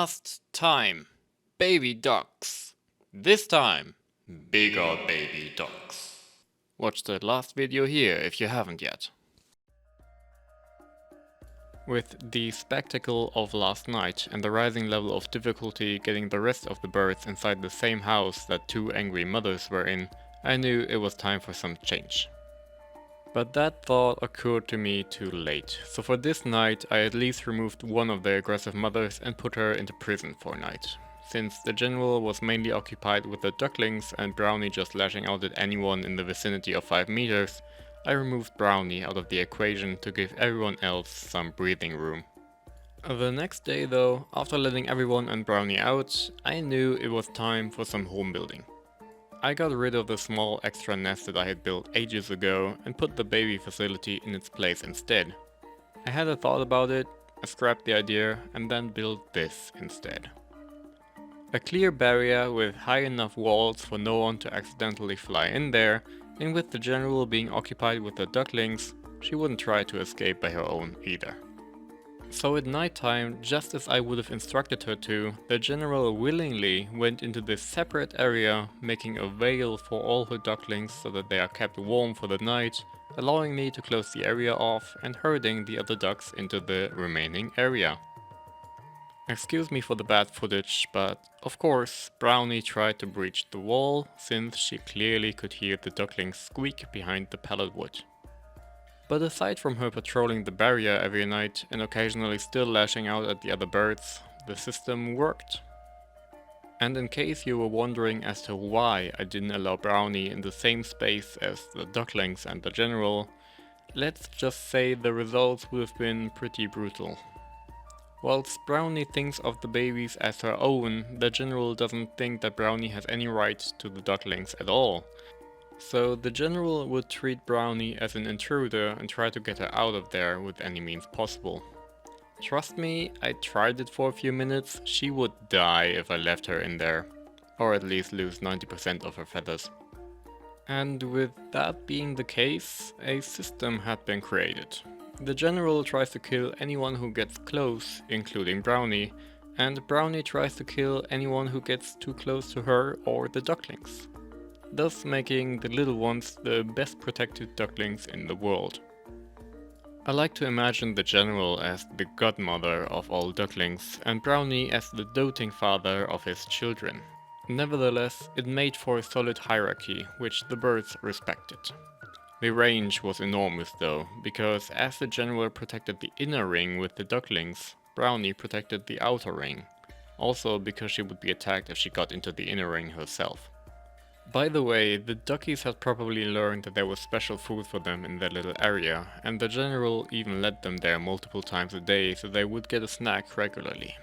Last time, baby ducks. This time, bigger baby ducks. Watch the last video here if you haven't yet. With the spectacle of last night and the rising level of difficulty getting the rest of the birds inside the same house that two angry mothers were in, I knew it was time for some change. But that thought occurred to me too late, so for this night I at least removed one of the aggressive mothers and put her into prison for a night. Since the general was mainly occupied with the ducklings and Brownie just lashing out at anyone in the vicinity of 5 meters, I removed Brownie out of the equation to give everyone else some breathing room. The next day though, after letting everyone and Brownie out, I knew it was time for some home building. I got rid of the small extra nest that I had built ages ago and put the baby facility in its place instead. I had a thought about it, I scrapped the idea and then built this instead. A clear barrier with high enough walls for no one to accidentally fly in there, and with the general being occupied with the ducklings, she wouldn't try to escape by her own either. So at night time, just as I would have instructed her to, the general willingly went into this separate area, making a veil for all her ducklings so that they are kept warm for the night, allowing me to close the area off and herding the other ducks into the remaining area. Excuse me for the bad footage, but of course Brownie tried to breach the wall, since she clearly could hear the ducklings squeak behind the pallet wood. But aside from her patrolling the barrier every night and occasionally still lashing out at the other birds, the system worked. And in case you were wondering as to why I didn't allow Brownie in the same space as the ducklings and the general, let's just say the results would have been pretty brutal. Whilst Brownie thinks of the babies as her own, the general doesn't think that Brownie has any right to the ducklings at all. So the general would treat Brownie as an intruder and try to get her out of there with any means possible. Trust me, I tried it for a few minutes, she would die if I left her in there. Or at least lose 90% of her feathers. And with that being the case, a system had been created. The general tries to kill anyone who gets close, including Brownie, and Brownie tries to kill anyone who gets too close to her or the ducklings, thus making the little ones the best protected ducklings in the world. I like to imagine the general as the godmother of all ducklings and Brownie as the doting father of his children. Nevertheless, it made for a solid hierarchy, which the birds respected. The range was enormous though, because as the general protected the inner ring with the ducklings, Brownie protected the outer ring, also because she would be attacked if she got into the inner ring herself. By the way, the duckies had probably learned that there was special food for them in their little area, and the general even led them there multiple times a day so they would get a snack regularly.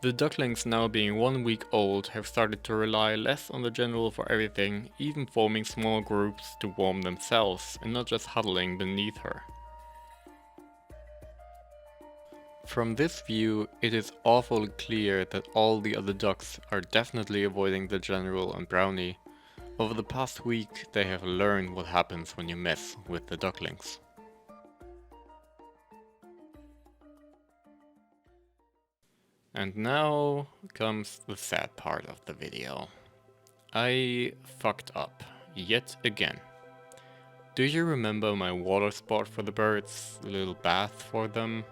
The ducklings, now being 1 week old, have started to rely less on the general for everything, even forming small groups to warm themselves and not just huddling beneath her. From this view, it is awfully clear that all the other ducks are definitely avoiding the general and Brownie. Over the past week, they have learned what happens when you mess with the ducklings. And now comes the sad part of the video. I fucked up, yet again. Do you remember my water spot for the birds, a little bath for them?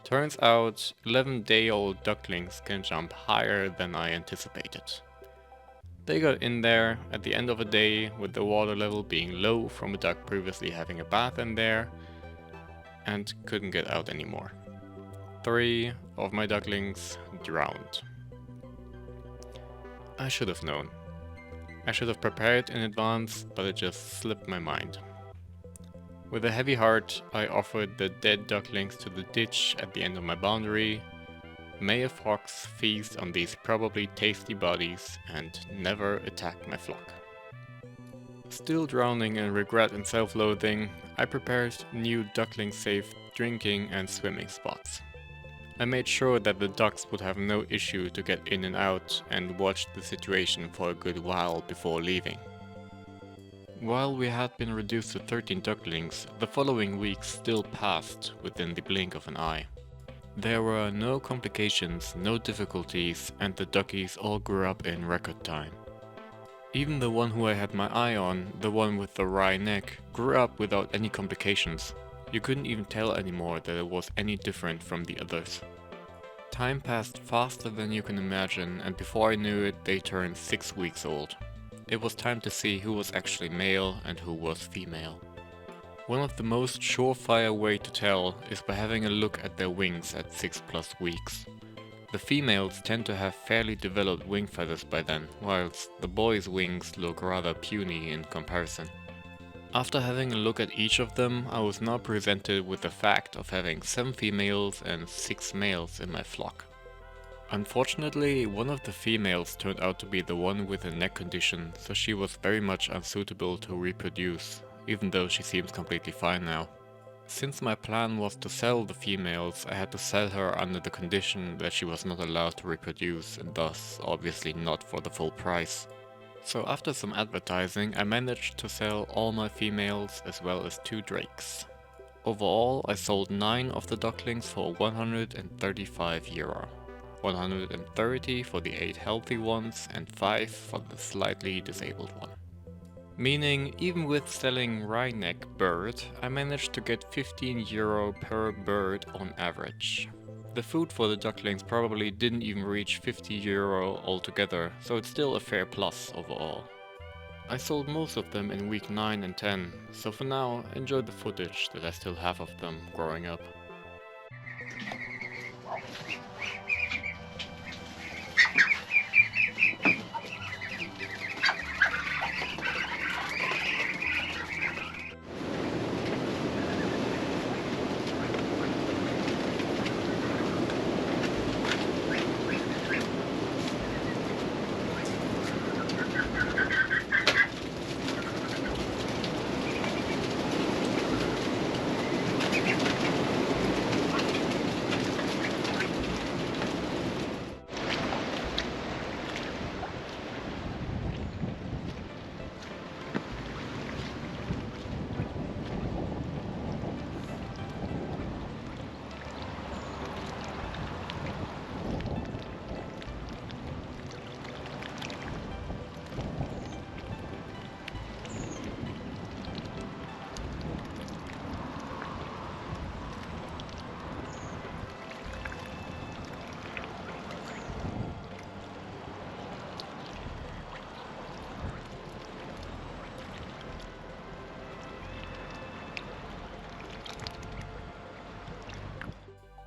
Turns out 11-day-old ducklings can jump higher than I anticipated. They got in there at the end of a day with the water level being low from a duck previously having a bath in there, and couldn't get out anymore. 3 of my ducklings drowned. I should have known. I should have prepared in advance, but it just slipped my mind. With a heavy heart, I offered the dead ducklings to the ditch at the end of my boundary. May a fox feast on these probably tasty bodies and never attack my flock. Still drowning in regret and self-loathing, I prepared new duckling-safe drinking and swimming spots. I made sure that the ducks would have no issue to get in and out and watched the situation for a good while before leaving. While we had been reduced to 13 ducklings, the following weeks still passed within the blink of an eye. There were no complications, no difficulties, and the duckies all grew up in record time. Even the one who I had my eye on, the one with the wry neck, grew up without any complications. You couldn't even tell anymore that it was any different from the others. Time passed faster than you can imagine, and before I knew it, they turned 6 weeks old. It was time to see who was actually male and who was female. One of the most surefire way to tell is by having a look at their wings at 6+ weeks. The females tend to have fairly developed wing feathers by then, whilst the boys' wings look rather puny in comparison. After having a look at each of them, I was now presented with the fact of having 7 females and 6 males in my flock. Unfortunately, one of the females turned out to be the one with a neck condition, so she was very much unsuitable to reproduce, even though she seems completely fine now. Since my plan was to sell the females, I had to sell her under the condition that she was not allowed to reproduce and thus obviously not for the full price. So after some advertising, I managed to sell all my females as well as 2 drakes. Overall, I sold 9 of the ducklings for 135 euro. 130 for the 8 healthy ones and 5 for the slightly disabled one. Meaning, even with selling wry-neck bird, I managed to get 15 euro per bird on average. The food for the ducklings probably didn't even reach 50 euro altogether, so it's still a fair plus overall. I sold most of them in week 9 and 10, so for now, enjoy the footage that I still have of them growing up.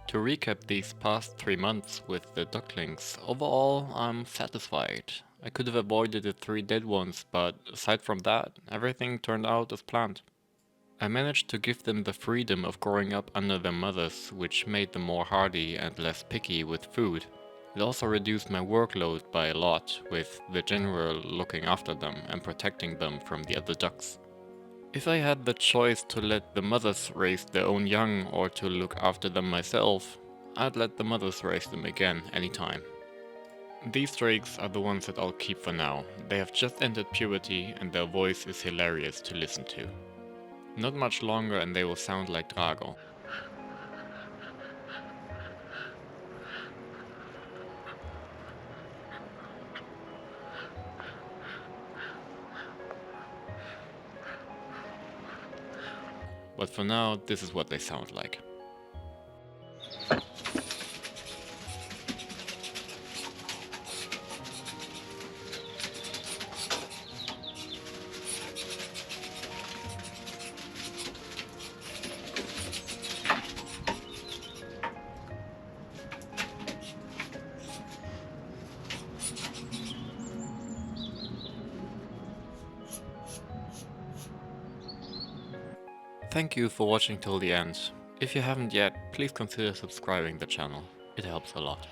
To recap these past 3 months with the ducklings, overall I'm satisfied. I could have avoided the 3 dead ones, but aside from that, everything turned out as planned. I managed to give them the freedom of growing up under their mothers, which made them more hardy and less picky with food. It also reduced my workload by a lot, with the general looking after them and protecting them from the other ducks. If I had the choice to let the mothers raise their own young or to look after them myself, I'd let the mothers raise them again anytime. These drakes are the ones that I'll keep for now. They have just entered puberty and their voice is hilarious to listen to. Not much longer and they will sound like Drago. But for now, this is what they sound like. Thank you for watching till the end. If you haven't yet, please consider subscribing the channel. It helps a lot.